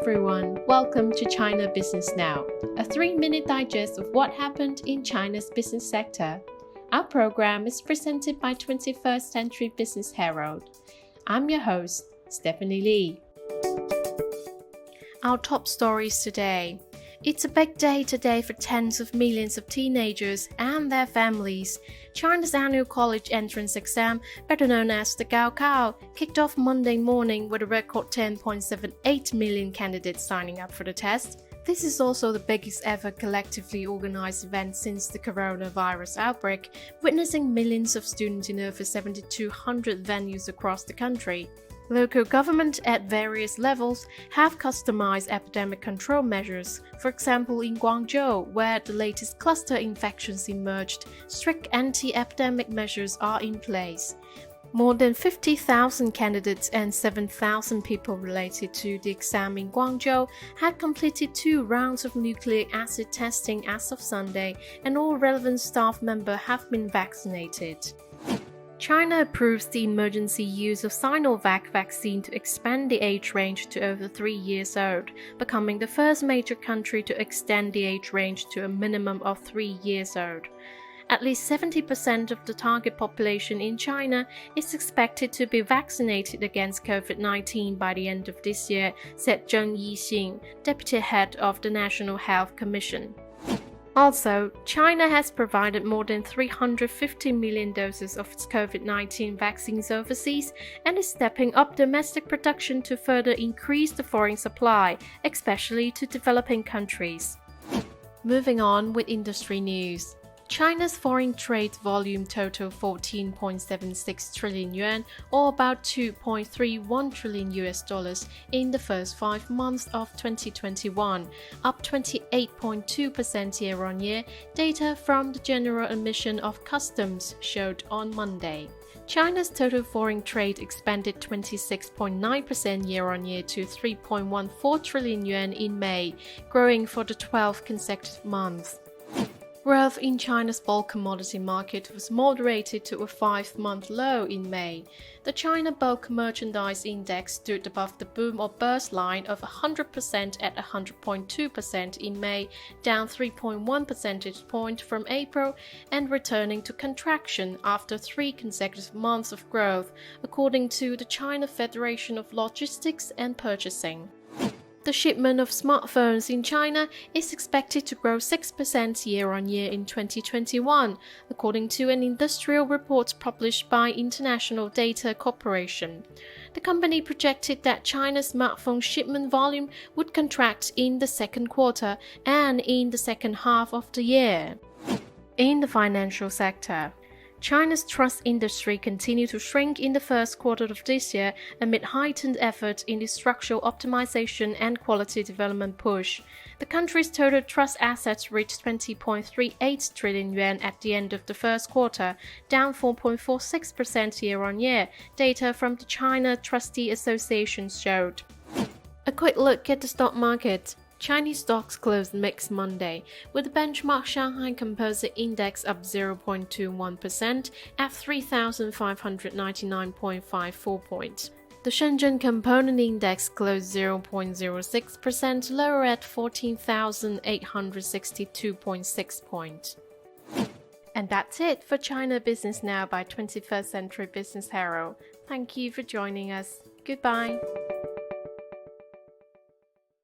everyone, welcome to China Business Now, a 3-minute digest of what happened in China's business sector. Our program is presented by 21st Century Business Herald. I'm your host, Stephanie Lee. Our top stories today. It's a big day today for tens of millions of teenagers and their families. China's annual college entrance exam, better known as the Gaokao, kicked off Monday morning with a record 10.78 million candidates signing up for the test. This is also the biggest ever collectively organized event since the coronavirus outbreak, witnessing millions of students in over 7,200 venues across the country. Local government at various levels have customized epidemic control measures. For example, in Guangzhou, where the latest cluster infections emerged, strict anti-epidemic measures are in place. More than 50,000 candidates and 7,000 people related to the exam in Guangzhou had completed 2 rounds of nucleic acid testing as of Sunday, and all relevant staff members have been vaccinated. China approves the emergency use of Sinovac vaccine to expand the age range to over 3 years old, becoming the first major country to extend the age range to a minimum of 3 years old. At least 70% of the target population in China is expected to be vaccinated against COVID-19 by the end of this year, said Zheng Yixing, deputy head of the National Health Commission. Also, China has provided more than 350 million doses of its COVID-19 vaccines overseas and is stepping up domestic production to further increase the foreign supply, especially to developing countries. Moving on with industry news. China's foreign trade volume totaled 14.76 trillion yuan, or about $2.31 trillion in the first 5 months of 2021, up 28.2% year-on-year, data from the General Admission of Customs showed on Monday. China's total foreign trade expanded 26.9% year-on-year to 3.14 trillion yuan in May, growing for the 12th consecutive month. Growth in China's bulk commodity market was moderated to a 5-month low in May. The China Bulk Merchandise Index stood above the boom or burst line of 100% at 100.2% in May, down 3.1 percentage points from April, and returning to contraction after 3 consecutive months of growth, according to the China Federation of Logistics and Purchasing. The shipment of smartphones in China is expected to grow 6% year-on-year in 2021, according to an industrial report published by International Data Corporation. The company projected that China's smartphone shipment volume would contract in the second quarter and in the second half of the year. In the financial sector, China's trust industry continued to shrink in the first quarter of this year amid heightened effort in the structural optimization and quality development push. The country's total trust assets reached 20.38 trillion yuan at the end of the first quarter, down 4.46% year-on-year, data from the China Trustee Association showed. A quick look at the stock market. Chinese stocks closed mixed Monday, with the benchmark Shanghai Composite Index up 0.21% at 3,599.54 points. The Shenzhen Component Index closed 0.06% lower at 14,862.6 points. And that's it for China Business Now by 21st Century Business Herald. Thank you for joining us. Goodbye.